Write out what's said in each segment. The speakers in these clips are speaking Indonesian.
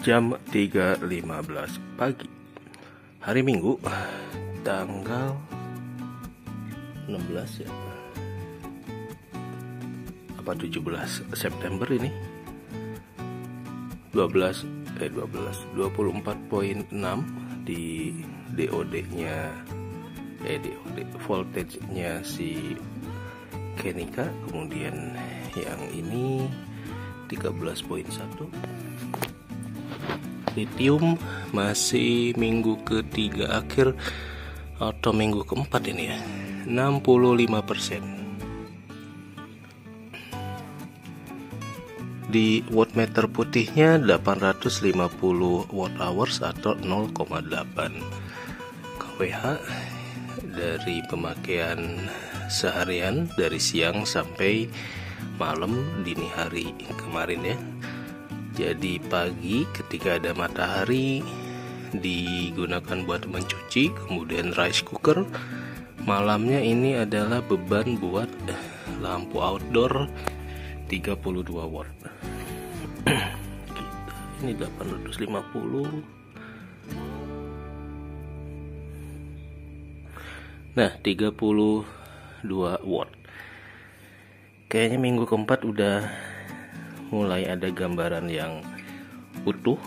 jam 3.15 pagi hari Minggu tanggal 16 ya apa 17 September ini 24.6 di DOD-nya voltage-nya si Kenika, kemudian yang ini 13.1. Lithium masih minggu ketiga akhir atau minggu keempat ini ya, 65%. Di wattmeter putihnya 850 watt hours atau 0,8 kWh dari pemakaian seharian dari siang sampai malam dini hari kemarin ya. Jadi pagi ketika ada matahari digunakan buat mencuci, kemudian rice cooker. Malamnya ini adalah beban buat lampu outdoor 32 watt. Ini 850. Nah, 32 watt. Kayaknya minggu keempat udah mulai ada gambaran yang utuh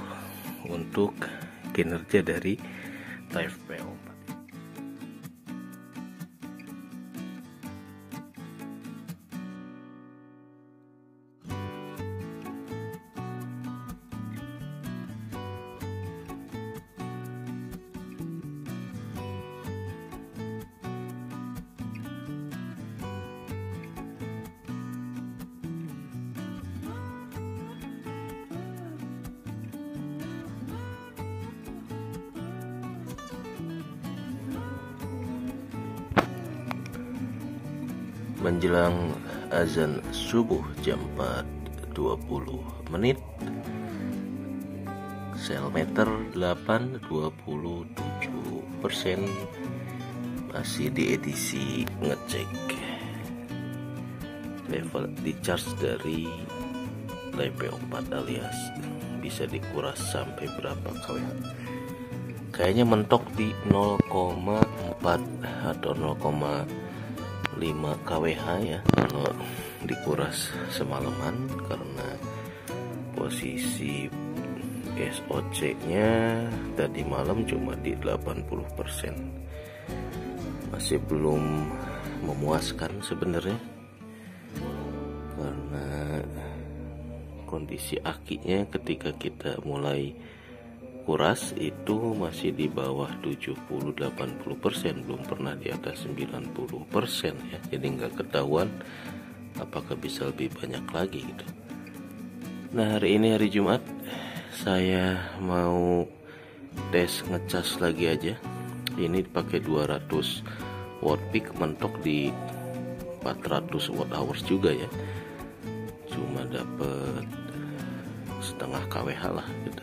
untuk kinerja dari TFPO4. Menjelang azan subuh jam 4.20 sel meter 8,27%, masih di edisi ngecek level di charge dari LiPo4 alias bisa dikuras sampai berapa kWh. Kayaknya mentok di 0,4 atau 0,5 kWh ya kalau dikuras semalaman, karena posisi SOC nya tadi malam cuma di 80%. Masih belum memuaskan sebenarnya, karena kondisi akinya ketika kita mulai kuras itu masih di bawah 70-80%, belum pernah di atas 90% ya. Jadi nggak ketahuan apakah bisa lebih banyak lagi gitu. Nah, hari ini hari Jumat, saya mau tes ngecas lagi aja. Ini pakai 200 watt peak, mentok di 400 watt hours juga ya. Cuma dapet setengah kWh lah gitu.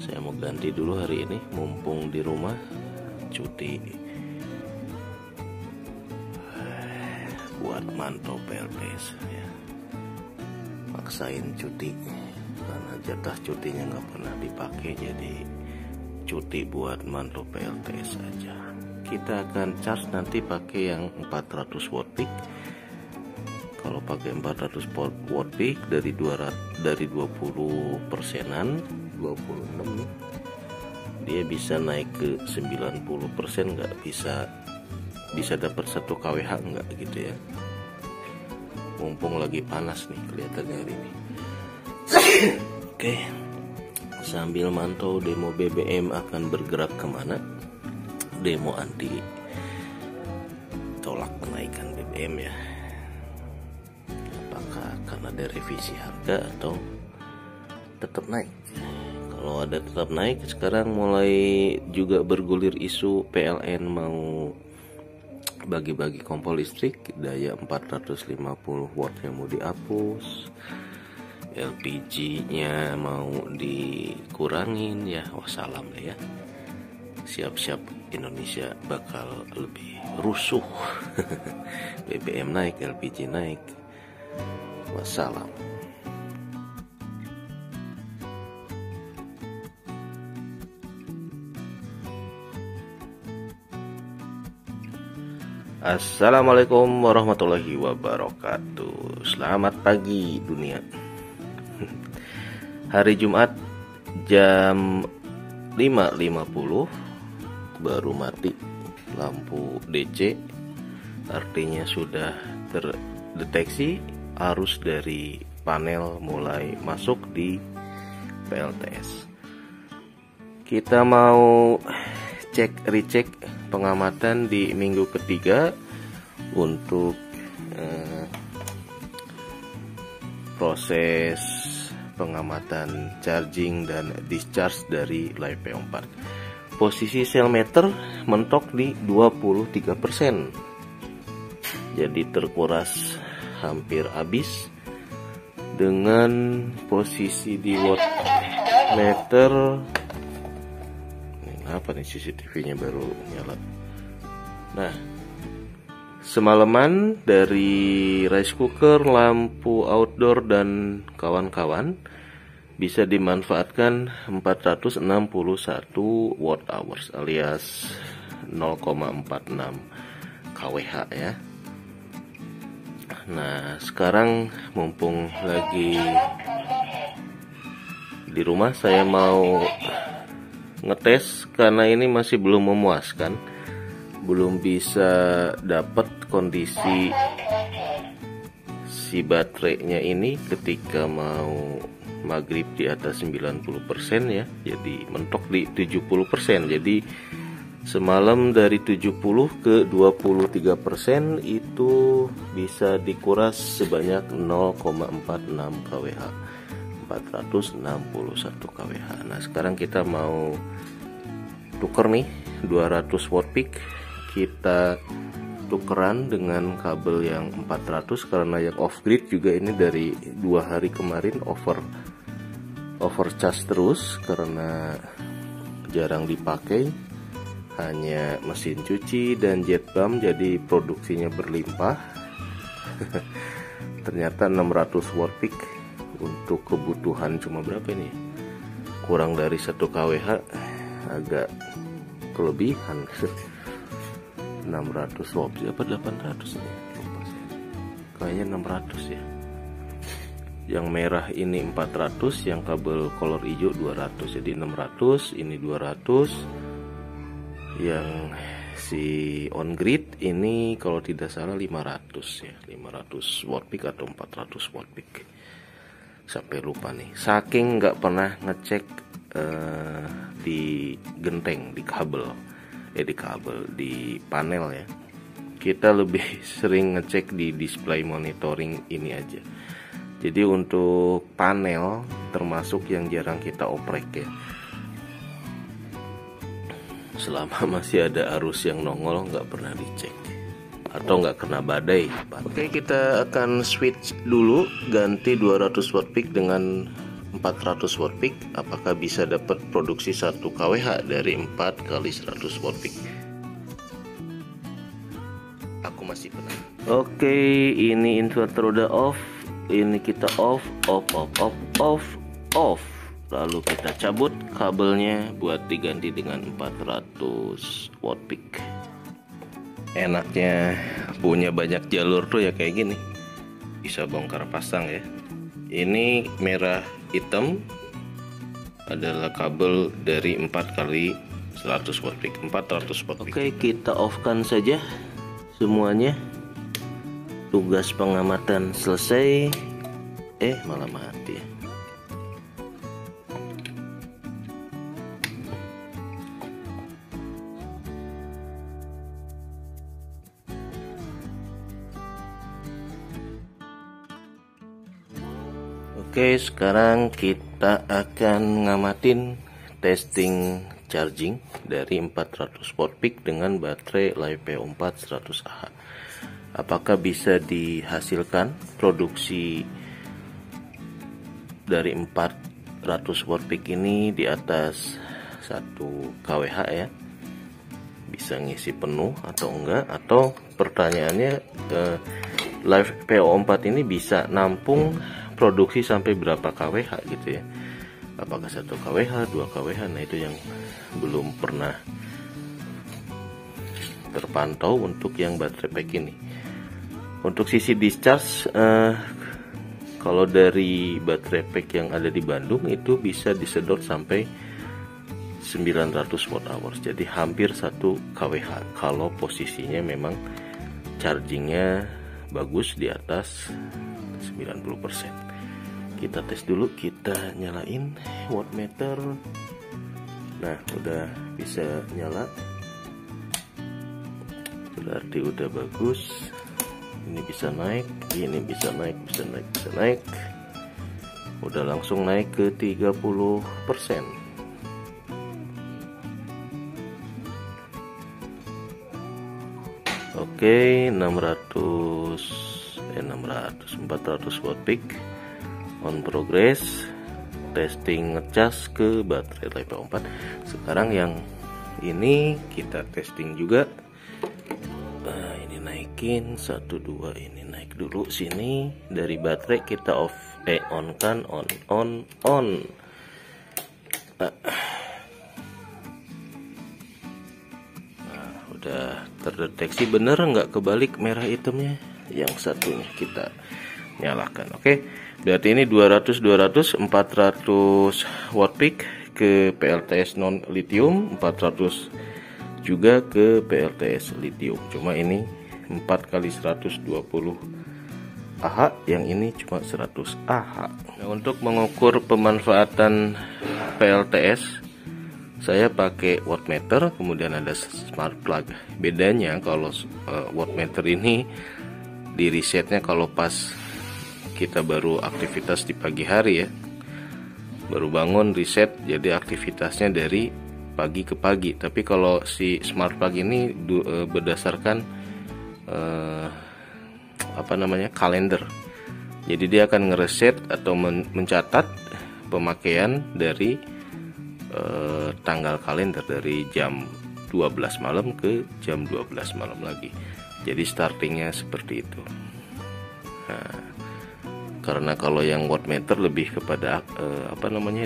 Saya mau ganti dulu hari ini, mumpung di rumah cuti buat mantau PLTS ya. Maksain cuti karena jatah cutinya nggak pernah dipakai, jadi cuti buat mantau PLTS aja. Kita akan charge nanti pakai yang 400 watt peak. Kalau pakai 400 watt peak dari 20%-an 26 nih, dia bisa naik ke 90%, nggak bisa dapat 1 kWh nggak gitu ya. Mumpung lagi panas nih kelihatannya hari ini. Oke, sambil mantau demo BBM akan bergerak kemana. Demo anti tolak kenaikan BBM ya. Apakah akan ada revisi harga atau tetap naik? Kalau ada tetap naik, sekarang mulai juga bergulir isu PLN mau bagi-bagi kompor listrik, daya 450 watt yang mau dihapus, LPG-nya mau dikurangin ya. Wassalam ya. Siap-siap Indonesia bakal lebih rusuh. BBM naik, LPG naik. Wassalam. Assalamualaikum warahmatullahi wabarakatuh. Selamat pagi dunia. Hari Jumat jam 5.50 baru mati lampu DC, artinya sudah terdeteksi arus dari panel mulai masuk di PLTS. Kita mau recheck pengamatan di minggu ketiga untuk proses pengamatan charging dan discharge dari LiPo 4. Posisi sel meter mentok di 23%, jadi terkuras hampir habis. Dengan posisi di watt meter, apa nih, CCTV-nya baru nyala. Nah, semalaman dari rice cooker, lampu outdoor dan kawan-kawan bisa dimanfaatkan 461 watt hours alias 0,46 kWh ya. Nah, sekarang mumpung lagi di rumah, saya mau ngetes karena ini masih belum memuaskan, belum bisa dapat kondisi si baterainya ini ketika mau maghrib di atas 90% ya, jadi mentok di 70%. Jadi semalam dari 70 ke 23% itu bisa dikuras sebanyak 0,46 kWh, 461 kWh. Nah, sekarang kita mau tuker nih 200 watt peak, kita tukeran dengan kabel yang 400 karena yang off grid juga ini dari 2 hari kemarin overcharge terus karena jarang dipakai, hanya mesin cuci dan jet pump, jadi produksinya berlimpah. Ternyata 600 watt peak untuk kebutuhan cuma berapa ini, kurang dari 1 kWh, agak kelebihan. 600 watt apa 800 ini, kayaknya 600 ya. Yang merah ini 400, yang kabel kolor hijau 200, jadi 600, ini 200. Yang si on grid ini kalau tidak salah 500 ya, 500 watt peak atau 400 watt peak, sampai lupa nih, saking nggak pernah ngecek di genteng, di kabel di panel ya. Kita lebih sering ngecek di display monitoring ini aja. Jadi untuk panel termasuk yang jarang kita oprek ya, selama masih ada arus yang nongol nggak pernah dicek atau nggak kena badai. Oke, kita akan switch dulu, ganti 200 watt peak dengan 400 watt peak. Apakah bisa dapat produksi 1 kWh dari 4 kali 100 watt peak? Aku masih penasaran. Oke, ini inverter udah off, ini kita off. Lalu kita cabut kabelnya buat diganti dengan 400 watt peak. Enaknya punya banyak jalur tuh ya kayak gini, bisa bongkar pasang ya. Ini merah hitam adalah kabel dari 4 kali 100 watt peak, 400 watt peak. Oke, kita off-kan saja semuanya. Tugas pengamatan selesai. Malah mati ya. Oke, sekarang kita akan ngamatin testing charging dari 400 watt peak dengan baterai LiPo 4 100Ah. Apakah bisa dihasilkan produksi dari 400 watt peak ini di atas 1 kWh ya? Bisa ngisi penuh atau enggak? Atau pertanyaannya, LiPo 4 ini bisa nampung produksi sampai berapa kWh gitu ya, apakah 1 kWh, 2 kWh. Nah, itu yang belum pernah terpantau untuk yang baterai pack ini. Untuk sisi discharge, kalau dari baterai pack yang ada di Bandung itu bisa disedot sampai 900 watt hours, jadi hampir 1 kWh kalau posisinya memang chargingnya bagus di atas 90%. Kita tes dulu, kita nyalain wattmeter. Nah, udah bisa nyala, berarti udah bagus. Ini bisa naik, ini bisa naik, bisa naik, bisa naik. Udah langsung naik ke 30%. Oke, 400 watt peak on progress. Testing ngecas ke baterai LiPo 4. Sekarang yang ini kita testing juga. Ini naikin 1 2, ini naik dulu sini. Dari baterai kita on kan, on. Udah terdeteksi, bener nggak kebalik merah hitamnya. Yang satunya kita nyalakan. Oke, berarti ini 400 watt peak ke PLTS non lithium, 400 juga ke PLTS lithium. Cuma ini 4 kali 120 Ah, yang ini cuma 100 Ah. Nah, untuk mengukur pemanfaatan PLTS, saya pakai wattmeter, kemudian ada smart plug. Bedanya kalau wattmeter ini di resetnya kalau pas kita baru aktivitas di pagi hari ya, baru bangun reset, jadi aktivitasnya dari pagi ke pagi. Tapi kalau si smart plug ini berdasarkan kalender. Jadi dia akan ngereset atau mencatat pemakaian dari tanggal kalender dari jam 12 malam ke jam 12 malam lagi. Jadi startingnya seperti itu. Nah, karena kalau yang wattmeter lebih kepada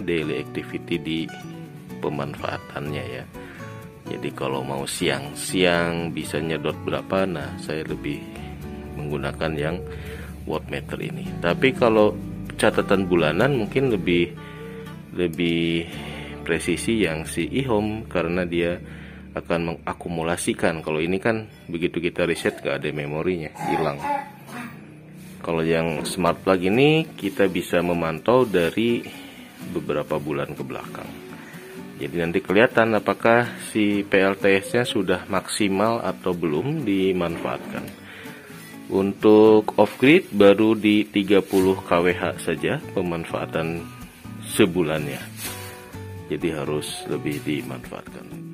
daily activity di pemanfaatannya ya. Jadi kalau mau siang bisa nyedot berapa, nah saya lebih menggunakan yang wattmeter ini. Tapi kalau catatan bulanan mungkin lebih presisi yang si eHome, karena dia akan mengakumulasikan. Kalau ini kan begitu kita reset gak ada memorinya, hilang. Kalau yang smart plug ini kita bisa memantau dari beberapa bulan ke belakang. Jadi nanti kelihatan apakah si PLTS-nya sudah maksimal atau belum dimanfaatkan. Untuk off-grid baru di 30 kWh saja pemanfaatan sebulannya. Jadi harus lebih dimanfaatkan.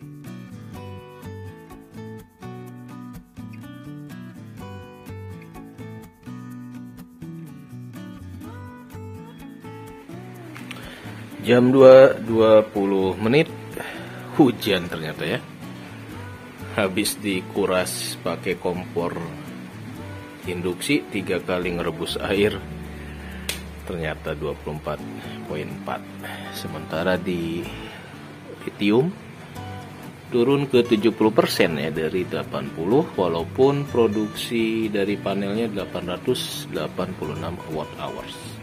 Jam 2.20, hujan ternyata ya. Habis dikuras pakai kompor induksi 3 kali ngerebus air, ternyata 24.4. Sementara di lithium turun ke 70% ya, dari 80, walaupun produksi dari panelnya 886 watt hours.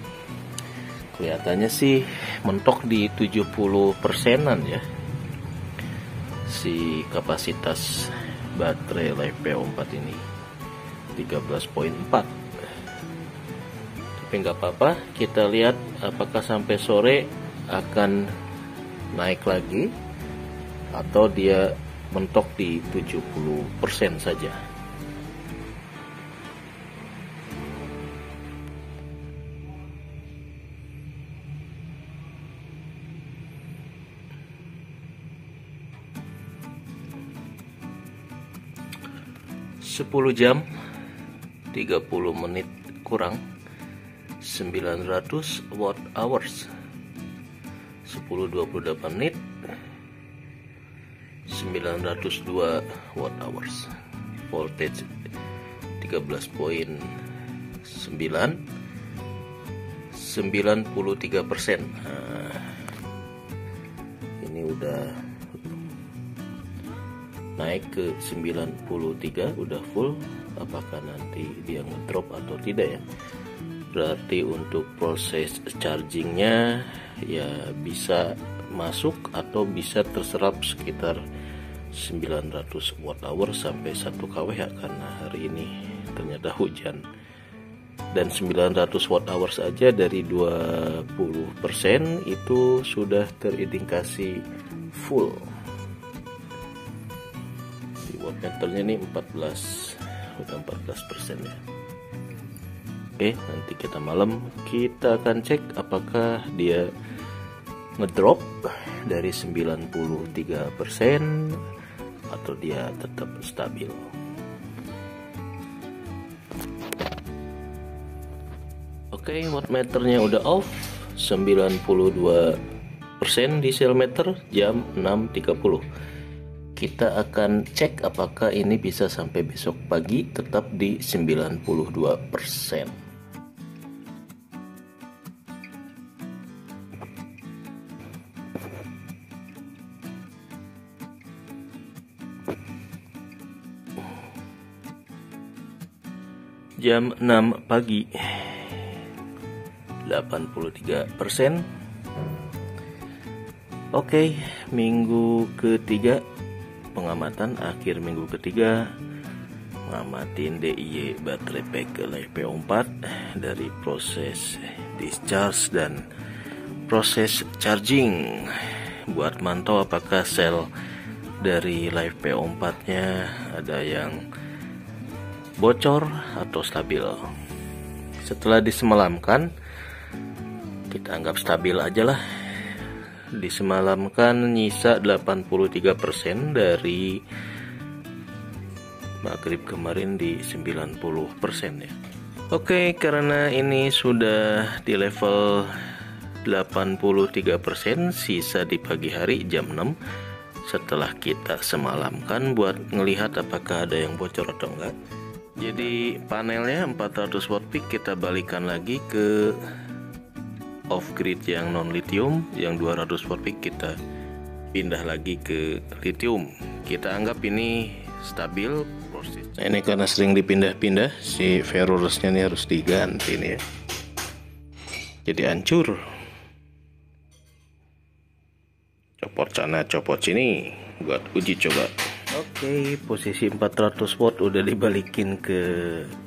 Kelihatannya sih mentok di 70%-an ya si kapasitas baterai LiPo 4 ini, 13.4. Tapi nggak apa-apa, kita lihat apakah sampai sore akan naik lagi atau dia mentok di 70% saja. Sepuluh jam 30 menit kurang 900 watt hours, 10-28 menit 902 watt hours, voltage 13.9, 93%. Nah, ini naik ke 93 udah full, apakah nanti dia ngedrop atau tidak ya. Berarti untuk proses chargingnya ya bisa masuk atau bisa terserap sekitar 900 watt hour sampai 1 kWh karena hari ini ternyata hujan. Dan 900 watt hour saja dari 20% itu sudah terindikasi full. Di wattmeternya ini 14, udah 14% ya. Oke, nanti kita malam kita akan cek apakah dia ngedrop dari 93% atau dia tetap stabil. Oke, wattmeternya udah off, 92% di meter, jam 6.30. Kita akan cek apakah ini bisa sampai besok pagi tetap di 92%. Jam 6 pagi, 83%. Oke, minggu ketiga pengamatan, akhir minggu ketiga ngamatin DIY baterai pack LiFePO4 dari proses discharge dan proses charging buat mantau apakah sel dari LiFePO4 nya ada yang bocor atau stabil. Setelah disemalamkan, kita anggap stabil aja lah. Disemalamkan nyisa 83% dari maghrib kemarin di 90% ya. Oke, karena ini sudah di level 83%, sisa di pagi hari jam 6 setelah kita semalamkan buat ngelihat apakah ada yang bocor atau enggak. Jadi panelnya 400 watt peak kita balikan lagi ke off grid yang non lithium, yang 200 watt peak kita pindah lagi ke lithium. Kita anggap ini stabil proses. Nah, ini karena sering dipindah-pindah, si ferrorosnya ini harus diganti nih ya. Jadi hancur. Copot sana, copot sini buat uji coba. Oke, posisi 400 watt udah dibalikin ke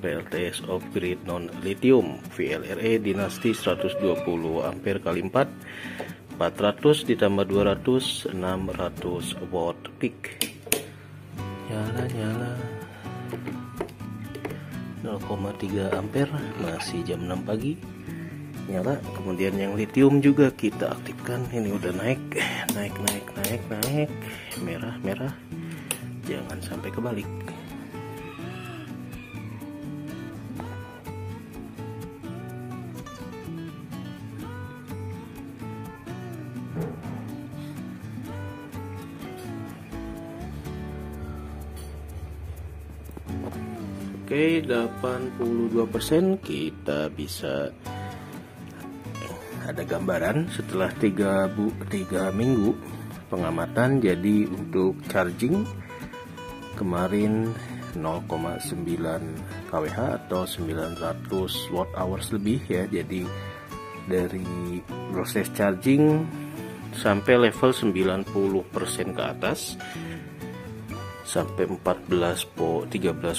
PLTS off grid non lithium VLRE dinasti 120 ampere kali 4, 400 ditambah 200, 600 watt peak. Nyala 0,3 ampere, masih jam 6 pagi nyala. Kemudian yang lithium juga kita aktifkan, ini udah naik, merah, jangan sampai kebalik. Oke, 82% kita bisa ada gambaran setelah 3 minggu pengamatan. Jadi untuk charging kemarin 0,9 kWh atau 900 watt hours lebih ya. Jadi dari proses charging sampai level 90% ke atas sampai 13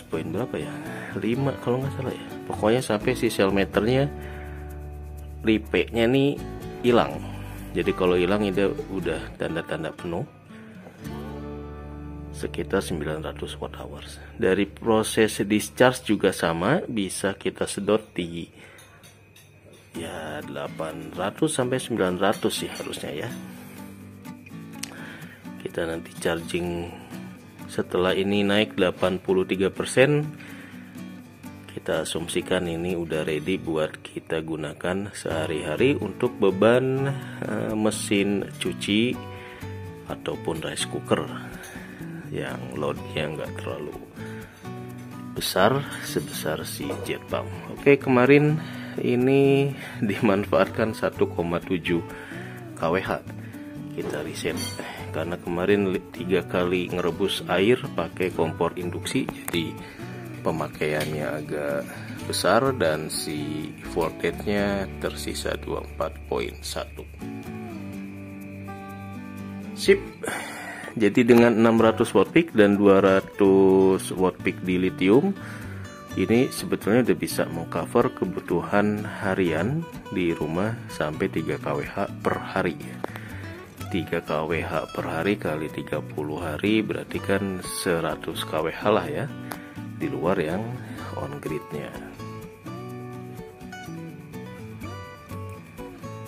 poin berapa ya, 5 kalau nggak salah ya. Pokoknya sampai si sel meternya lipe-nya nih hilang. Jadi kalau hilang itu udah tanda-tanda penuh, sekitar 900 watt hours. Dari proses discharge juga sama, bisa kita sedot di ya 800 sampai 900 sih harusnya ya. Kita nanti charging setelah ini naik 83%, kita asumsikan ini udah ready buat kita gunakan sehari-hari untuk beban mesin cuci ataupun rice cooker yang loadnya nggak terlalu besar sebesar si jet pump. Oke, kemarin ini dimanfaatkan 1,7 kWh. Kita reset karena kemarin 3 kali ngerebus air pakai kompor induksi, jadi pemakaiannya agak besar dan si voltage-nya tersisa 24.1. Sip. Jadi dengan 600 watt peak dan 200 watt peak di lithium, ini sebetulnya udah bisa mengcover kebutuhan harian di rumah sampai 3 kWh per hari. 3 kWh per hari kali 30 hari berarti kan 100 kWh lah ya, di luar yang on grid-nya.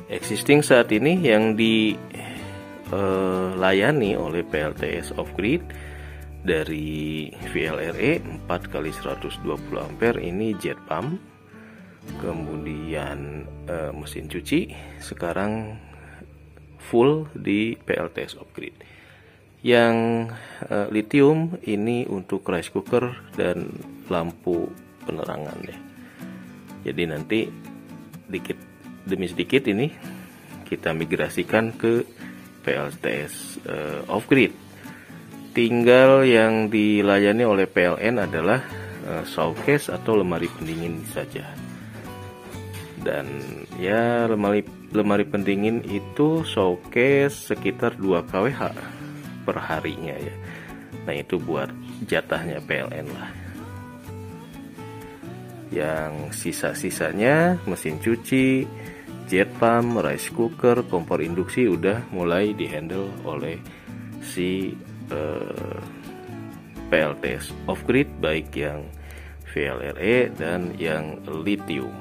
Existing saat ini yang dilayani oleh PLTS off grid dari VLRE 4 kali 120 ampere ini jet pump, kemudian mesin cuci sekarang full di PLTS off grid. Yang lithium ini untuk rice cooker dan lampu penerangan ya. Jadi nanti dikit demi sedikit ini kita migrasikan ke PLTS off grid. Tinggal yang dilayani oleh PLN adalah showcase atau lemari pendingin saja. Dan ya lemari pendingin itu showcase sekitar 2 kWh per harinya ya. Nah itu buat jatahnya PLN lah. Yang sisa-sisanya mesin cuci, jet pump, rice cooker, kompor induksi udah mulai dihandle oleh si PLTS off grid, baik yang VLRE dan yang lithium.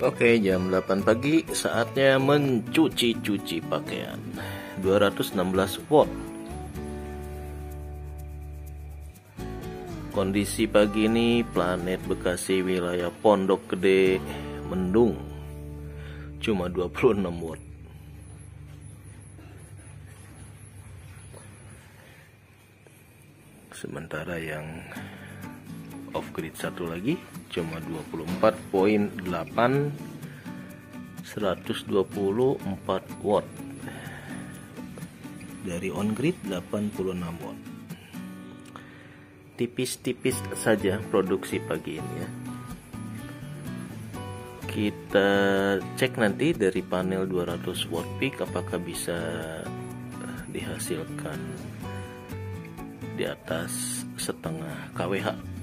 Oke, jam 8 pagi saatnya mencuci pakaian. 216 watt. Kondisi pagi ini Planet Bekasi wilayah Pondok Gede mendung. Cuma 26 watt. Sementara yang off grid satu lagi cuma 24.8, 124 watt. Dari on grid 86 watt. Tipis-tipis saja produksi pagi ini ya. Kita cek nanti dari panel 200 watt peak apakah bisa dihasilkan di atas setengah kWh.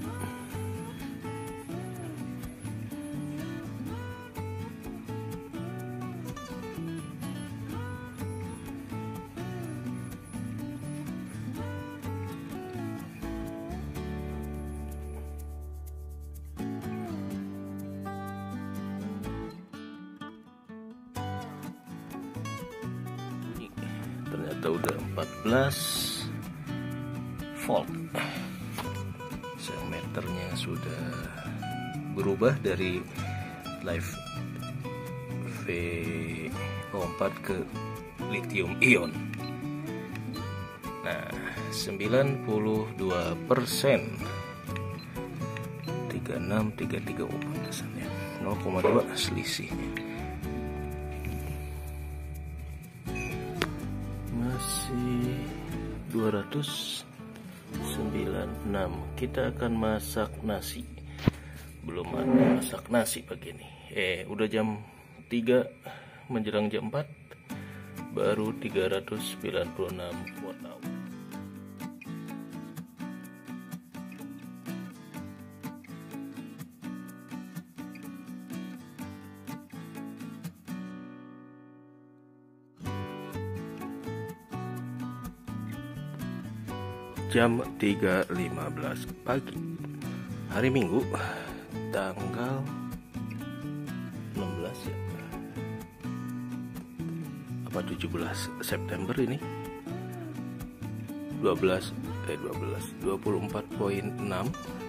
Ternyata udah 14 volt. Meternya sudah berubah dari live V04 ke lithium ion. Nah, 92%, 3633 pantasannya 0,2 selisihnya. Masih 296. Kita akan masak nasi. Belum ada masak nasi pagi ini. Udah jam 3 menjelang jam 4 baru 396 watt hour. Jam 3.15 pagi hari Minggu tanggal 16 ya, apa 17 September ini, 24.6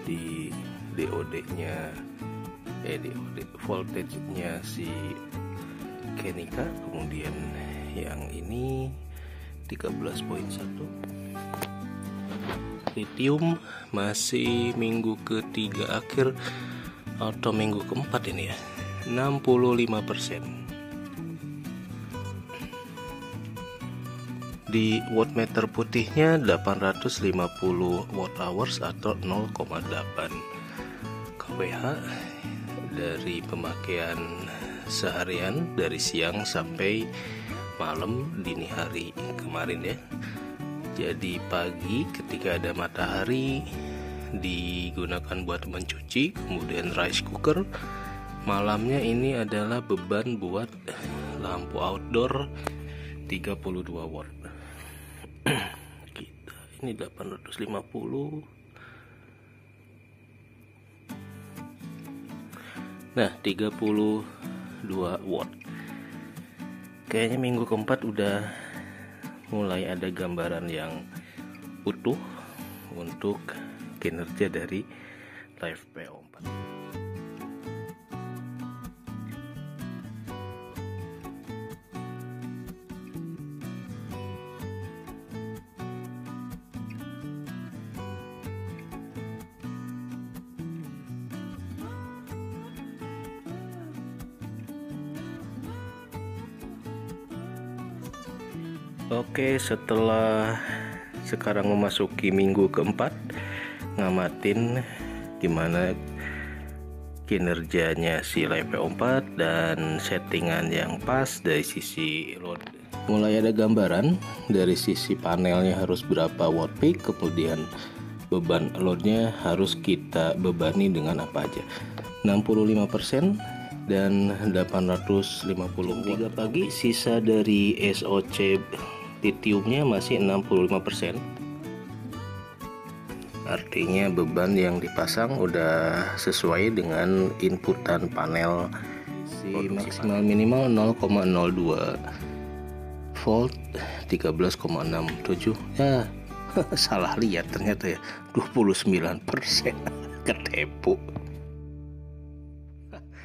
di DOD-nya voltage-nya si Kenika. Kemudian yang ini 13.1. Lithium masih minggu ketiga akhir atau minggu keempat ini ya, 65%. Di wattmeter putihnya 850 watt hours atau 0,8 kWh dari pemakaian seharian dari siang sampai malam dini hari kemarin ya. Jadi pagi ketika ada matahari digunakan buat mencuci, kemudian rice cooker. Malamnya ini adalah beban buat lampu outdoor 32 watt. Kita ini 850. Nah, 32 watt. Kayaknya minggu keempat udah mulai ada gambaran yang utuh untuk kinerja dari LivePO4. Oke, setelah sekarang memasuki minggu keempat, ngamatin gimana kinerjanya si LivePO4 dan settingan yang pas dari sisi load. Mulai ada gambaran dari sisi panelnya harus berapa watt peak, kemudian beban loadnya harus kita bebani dengan apa aja. 65% dan 850 watt. Pagi sisa dari SOC lithiumnya masih 65%. Artinya beban yang dipasang udah sesuai dengan inputan panel. Si maksimal minimal 0,02 volt 13,67 ya. Salah lihat ternyata ya, 29%. Ketipu.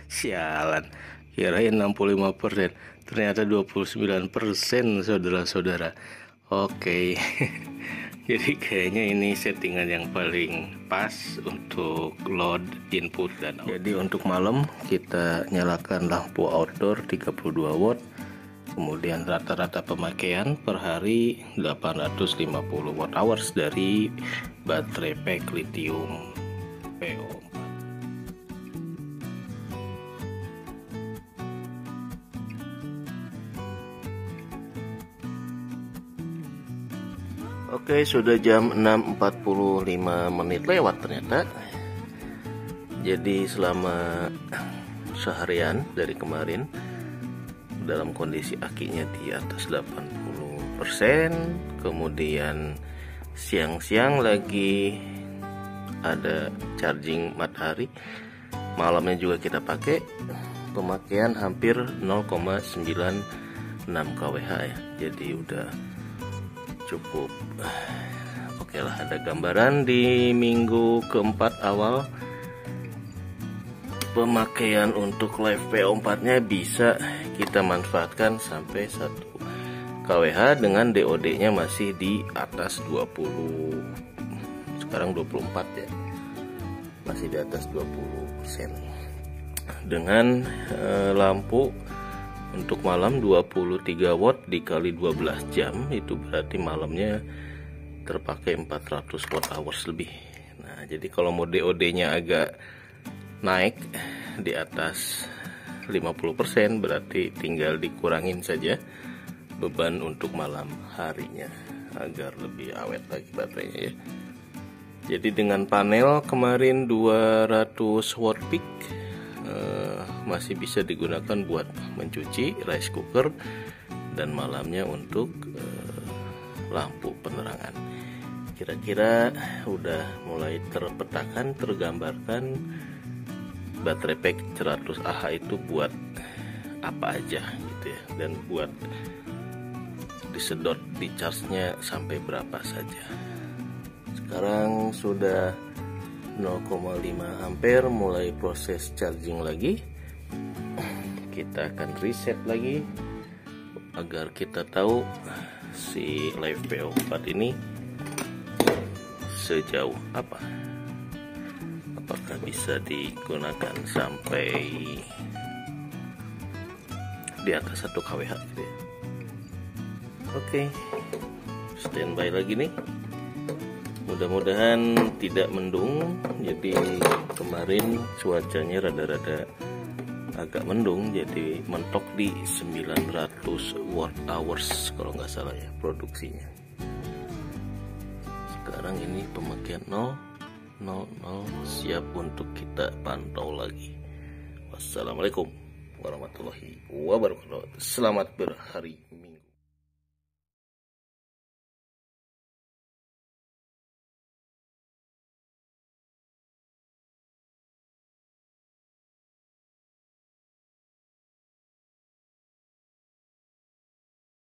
Sialan, kirain 65%, ternyata 29%, saudara-saudara. Oke. Jadi kayaknya ini settingan yang paling pas untuk load input dan output. Jadi untuk malam kita nyalakan lampu outdoor 32 watt. Kemudian rata-rata pemakaian per hari 850 watt hours dari baterai pack lithium PO4. Oke, sudah jam 6.45 menit lewat ternyata. Jadi selama seharian dari kemarin dalam kondisi akinya di atas 80%, kemudian siang-siang lagi ada charging matahari, malamnya juga kita pakai, pemakaian hampir 0,96 kWh ya. Jadi udah cukup oke lah. Ada gambaran di minggu keempat awal pemakaian untuk LivePO4 nya bisa kita manfaatkan sampai 1 kWh dengan DOD nya masih di atas 20, sekarang 24 ya, masih di atas 20%. Dengan lampu untuk malam 23 watt dikali 12 jam, itu berarti malamnya terpakai 400 watt hours lebih. Nah, jadi kalau mau DOD-nya agak naik di atas 50%, berarti tinggal dikurangin saja beban untuk malam harinya agar lebih awet lagi baterainya ya. Jadi dengan panel kemarin 200 watt peak masih bisa digunakan buat mencuci, rice cooker, dan malamnya untuk lampu penerangan. Kira-kira udah mulai terpetakan, tergambarkan baterai pack 100 Ah itu buat apa aja gitu ya, dan buat disedot di charge-nya sampai berapa saja. Sekarang sudah 0,5 ampere, mulai proses charging lagi. Kita akan reset lagi agar kita tahu si Live PO4 ini sejauh apa, apakah bisa digunakan sampai di atas 1 kWh gitu ya. Oke, standby lagi nih. Mudah-mudahan tidak mendung. Jadi kemarin cuacanya rada-rada agak mendung, jadi mentok di 900 watt hours kalau nggak salah ya produksinya. Sekarang ini pemakaian 0,00, siap untuk kita pantau lagi. Wassalamualaikum warahmatullahi wabarakatuh. Selamat berhari.